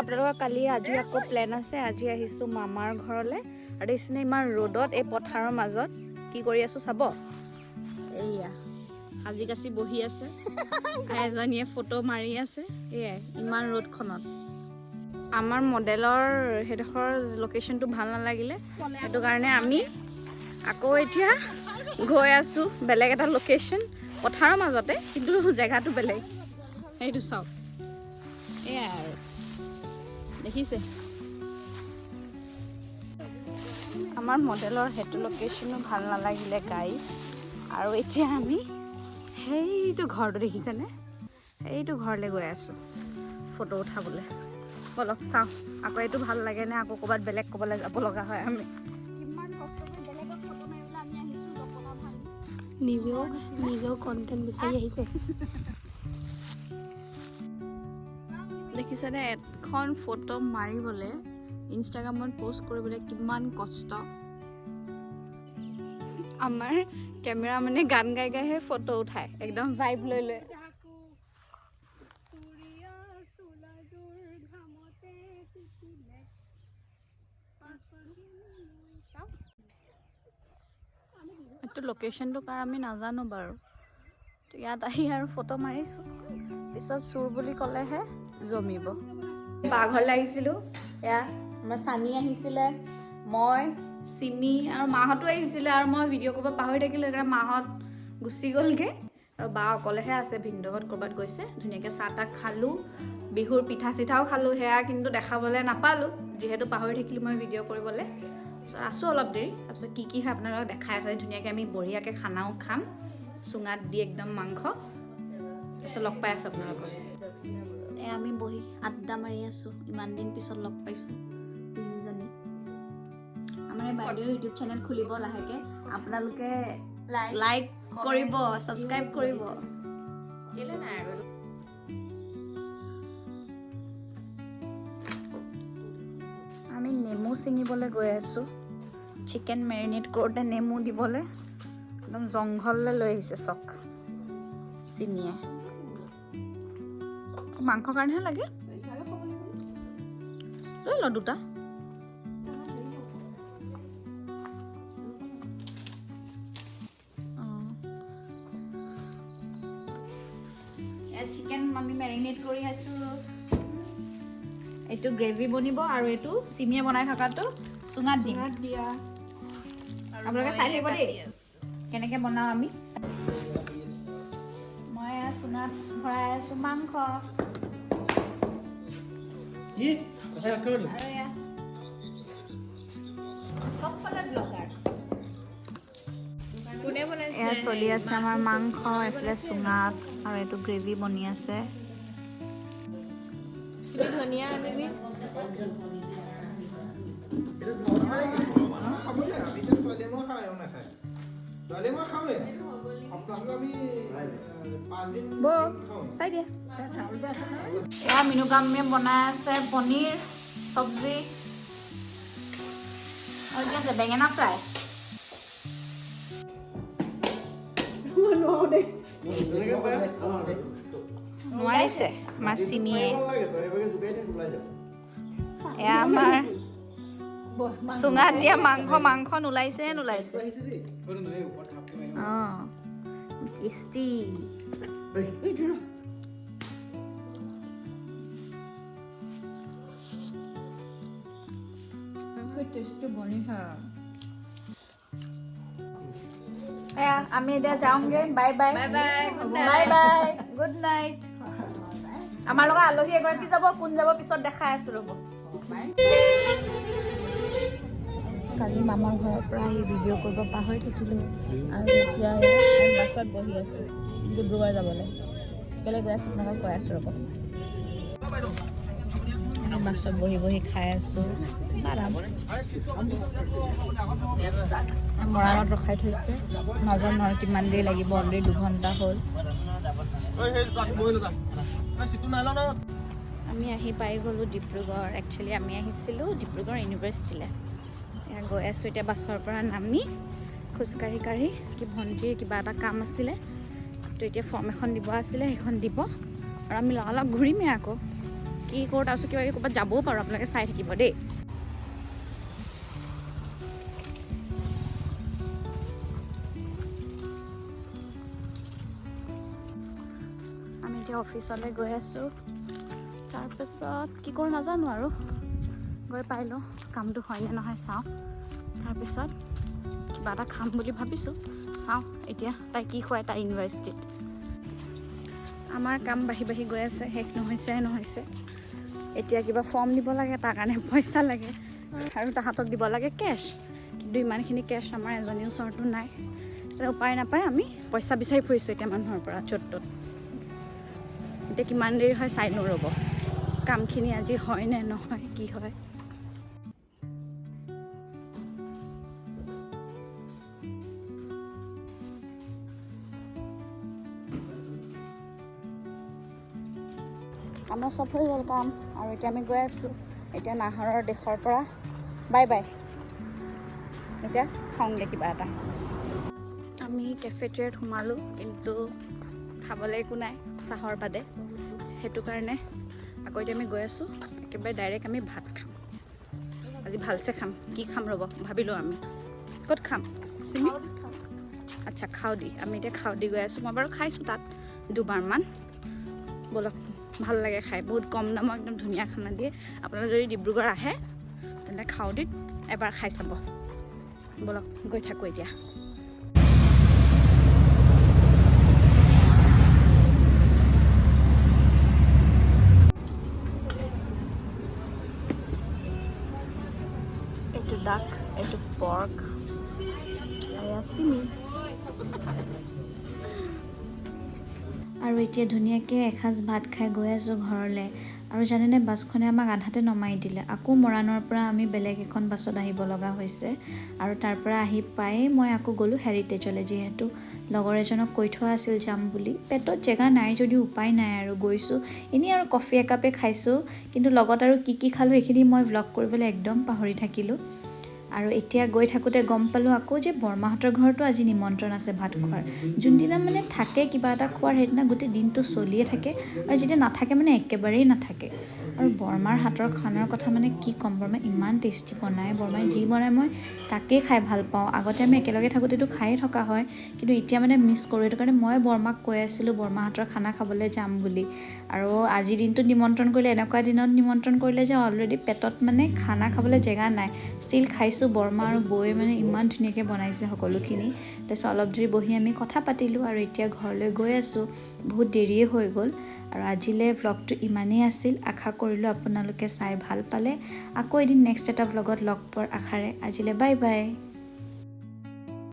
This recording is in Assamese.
আপোনালোকৰ কালি আজি আকৌ প্লেন আছে আজি আহিছোঁ মামাৰ ঘৰলৈ আৰু দেখিছেনে ইমান ৰ'দত এই পথাৰৰ মাজত কি কৰি আছোঁ চাব এইয়া সাজি কাচি বহি আছে এজনীয়ে ফটো মাৰি আছে এয়াই ইমান ৰ'দখনত আমাৰ মডেলৰ সেইডোখৰ লোকেশ্যনটো ভাল নালাগিলে সেইটো কাৰণে আমি আকৌ এতিয়া গৈ আছোঁ বেলেগ এটা লোকেশ্যন পথাৰৰ মাজতে কিন্তু জেগাটো বেলেগ সেইটো চাওক এয়াই আৰু দেখিছে আমাৰ মডেলৰ সেইটো লোকেশ্যনো ভাল নালাগিলে গাইজ আৰু এতিয়া আমি সেইটো ঘৰটো দেখিছেনে সেইটো ঘৰলৈ গৈ আছোঁ ফটো উঠাবলৈ বলক চাওঁ আকৌ এইটো ভাল লাগে নে আকৌ ক'ৰবাত বেলেগ ক'বলৈ যাব লগা হয় আমি কিমান কষ্ট কৰি বেলেগক ফটো মাৰিবলৈ আমি আহিছোঁ জপনা ভাল নিজেও কণ্টেণ্ট বিচাৰি আহিছে দেখিছেনে এখন ফটো মাৰিবলৈ ইনষ্টাগ্ৰামত পোষ্ট কৰিবলৈ কিমান কষ্ট আমাৰ কেমেৰা মানে গান গাই গাইহে ফটো উঠায় একদম ভাইব লৈ লৈ এইটো লোকেশ্যনটো কাৰ আমি নাজানো বাৰু ইয়াত আহি আৰু ফটো মাৰিছোঁ পিছত চুৰ বুলি ক'লেহে জমিব বাঘৰলৈ আহিছিলোঁ এয়া আমাৰ চানী আহিছিলে মই চিমি আৰু মাহঁতো আহিছিলে আৰু মই ভিডিঅ' কৰিব পাহৰি থাকিলোঁ সেইকাৰণে মাহঁত গুচি গ'লগৈ আৰু বা অকলেহে আছে ভিনদেউহঁত ক'ৰবাত গৈছে ধুনীয়াকৈ চাহ তাহ খালোঁ বিহুৰ পিঠা চিঠাও খালোঁ সেয়া কিন্তু দেখাবলৈ নাপালোঁ যিহেতু পাহৰি থাকিলোঁ মই ভিডিঅ' কৰিবলৈ আছোঁ অলপ দেৰি তাৰপিছত কি হয় আপোনালোকক দেখাই আছে ধুনীয়াকৈ আমি বঢ়িয়াকৈ খানাও খাম চুঙাত দি একদম মাংস তাৰপিছত লগ পাই আছোঁ আপোনালোকক আমি বহি আড্ডা মাৰি আছোঁ ইমান দিন পিছত লগ পাইছোঁ তিনিজনী আমাৰ এই বাইদেউ ইউটিউব চেনেল খুলিব লাহেকৈ আপোনালোকে লাইক কৰিব ছাবস্ক্ৰাইব কৰিব কেলে নাই আমি নেমু ছিঙিবলৈ গৈ আছোঁ চিকেন মেৰিনেট কৰোঁতে নেমু দিবলৈ একদম জংঘললৈ লৈ আহিছে চক চিমিয়ে মাংসৰ কাৰণেহে লাগে লৈ ল দুটা চিকেন আমি মেৰিনেট কৰি আছোঁ এইটো গ্ৰেভি বনিব আৰু এইটো চিমিয়ে বনাই থকাটো চুঙাত দিম আপোনালোকে চাই থাকিব দেই কেনেকৈ বনাওঁ আমি মই চুঙাত ভৰাই আছোঁ মাংস এয়া চলি আছে আমাৰ মাংস এইফালে চুঙাত আৰু এইটো গ্ৰেভি বনি আছে ধনিয়া আনিবি চাই দিয়া এয়া মিনুকামে বনাই আছে পনীৰ চব্জি আৰু কি আছে বেঙেনা ফ্ৰাই নোৱাৰিছে আমাৰ চিমিয়ে এয়া আমাৰ চুঙাত দিয়া মাংস নোলাইছে অঁ টেষ্টি আমি এতিয়া যাওঁগে বাই বাই গুড নাইট আমাৰ লগত আলহী এগৰাকী যাব কোন যাব পিছত দেখাই আছো ৰ'ব কালি মামাৰ ঘৰৰ পৰা আহি ভিডিঅ' কৰিব পাহৰি থাকিলোঁ আৰু এতিয়া বাছত বহি আছোঁ ডিব্ৰুগড় যাবলৈ কেলৈ গৈ আছোঁ আপোনালোকক কৈ আছোঁ ৰ'ব বাছত বহি খাই আছোঁ মৰাণত ৰখাই থৈছে নাজানো নহয় কিমান দেৰি লাগিব অলৰেডি 2 ঘণ্টা হ'ল আমি আহি পাই গ'লোঁ ডিব্ৰুগড় একচুৱেলি আমি আহিছিলোঁ ডিব্ৰুগড় ইউনিভাৰ্চিটিলৈ এয়া গৈ আছোঁ এতিয়া বাছৰ পৰা নামি খোজকাঢ়ি কি ভণ্টিৰ কিবা এটা কাম আছিলে তো এতিয়া ফৰ্ম এখন দিব আছিলে সেইখন দিব আৰু আমি লগালগ ঘূৰিমেই আকৌ কি কৰোঁ তাৰপিছত কিবা কিবি ক'ৰবাত যাবও পাৰোঁ আপোনালোকে চাই থাকিব দেই আমি এতিয়া অফিচলৈ গৈ আছোঁ তাৰপিছত কি কৰোঁ নাজানো আৰু গৈ পাই লওঁ কামটো হয়নে নহয় চাওঁ তাৰপিছত কিবা এটা খাম বুলি ভাবিছোঁ চাওঁ এতিয়া তাই কি খুৱাই তাই ইউনিভাৰ্চিটিত আমাৰ কাম বাঢ়ি বাঢ়ি গৈ আছে শেষ নহৈছে এতিয়া কিবা ফৰ্ম দিব লাগে তাৰ কাৰণে পইচা লাগে আৰু তাহাঁতক দিব লাগে কেছ কিন্তু ইমানখিনি কেছ আমাৰ এজনী ওচৰতো নাই উপায় নাপায় আমি পইচা বিচাৰি ফুৰিছোঁ এতিয়া মানুহৰ পৰা য'ত ত'ত এতিয়া কিমান দেৰি হয় চাই লওঁ ৰ'ব কামখিনি আজি হয় নে নহয় কি হয় আমাৰ চব হৈ গ'ল কাম আৰু এতিয়া আমি গৈ আছোঁ এতিয়া নাহৰৰ দেশৰ পৰা বাই বাই এতিয়া খাওঁগৈ কিবা এটা আমি কেফেটেৰিয়াত সোমালোঁ কিন্তু খাবলৈ একো নাই চাহৰ বাদে সেইটো কাৰণে আকৌ এতিয়া আমি গৈ আছোঁ একেবাৰে ডাইৰেক্ট আমি ভাত খাম আজি ভালছে খাম কি খাম ৰ'ব ভাবিলোঁ আমি ক'ত খাম চিমি আচ্ছা খাওদি আমি এতিয়া খাওদি গৈ আছোঁ মই বাৰু খাইছোঁ তাত দুবাৰমান ব'লক ভাল লাগে খাই বহুত কম দামত একদম ধুনীয়া খানা দিয়ে আপোনালোকে যদি ডিব্ৰুগড় আহে তেন্তে খাওদিত এবাৰ খাই চাব ব'লক গৈ থাকোঁ এতিয়া এইটো ডাক এইটো পৰ্ক এয়া চিমি আৰু এতিয়া ধুনীয়াকৈ এসাঁজ ভাত খাই গৈ আছোঁ ঘৰলৈ আৰু জানেনে বাছখনে আমাক আধাতে নমাই দিলে আকৌ মৰাণৰ পৰা আমি বেলেগ এখন বাছত আহিব লগা হৈছে আৰু তাৰ পৰা আহি পায়েই মই আকৌ গ'লোঁ হেৰিটেজলৈ যিহেতু লগৰ এজনক কৈ থোৱা আছিল যাম বুলি পেটত জেগা নাই যদিও উপায় নাই আৰু গৈছোঁ এনেই আৰু কফি একাপে খাইছোঁ কিন্তু লগত আৰু কি খালোঁ এইখিনি মই ভ্লগ কৰিবলৈ একদম পাহৰি থাকিলোঁ আৰু এতিয়া গৈ থাকোঁতে গম পালোঁ আকৌ যে বৰমাহঁতৰ ঘৰতো আজি নিমন্ত্ৰণ আছে ভাত খোৱাৰ যোনদিনা মানে থাকে কিবা এটা খোৱাৰ সেইদিনা গোটেই দিনটো চলিয়ে থাকে আৰু যেতিয়া নাথাকে মানে একেবাৰেই নাথাকে আৰু বৰমাৰ হাতৰ খানাৰ কথা মানে কি ক'ম বৰমাই ইমান টেষ্টি বনায় বৰমাই যি বনায় মই তাকেই খাই ভাল পাওঁ আগতে আমি একেলগে থাকোঁতেতো খায়ে থকা হয় কিন্তু এতিয়া মানে মিছ কৰোঁ সেইটো কাৰণে মই বৰমাক কৈ আছিলোঁ বৰমাহঁতৰ খানা খাবলৈ যাম বুলি আৰু আজিৰ দিনটোত নিমন্ত্ৰণ কৰিলে এনেকুৱা দিনত নিমন্ত্ৰণ কৰিলে যে অলৰেডি পেটত মানে খানা খাবলৈ জেগা নাই ষ্টিল খাইছোঁ বৰমা আৰু বৌয়ে মানে ইমান ধুনীয়াকৈ বনাইছে সকলোখিনি তাৰপিছত অলপ দেৰি বহি আমি কথা পাতিলোঁ আৰু এতিয়া ঘৰলৈ গৈ আছোঁ বহুত দেৰিয়ে হৈ গ'ল আৰু আজিলৈ ভ্লগটো ইমানেই আছিল আশা কৰিলোঁ আপোনালোকে চাই ভাল পালে আকৌ এদিন নেক্সট এটা ভ্লগত লগ পোৱাৰ আশাৰে আজিলৈ বাই বাই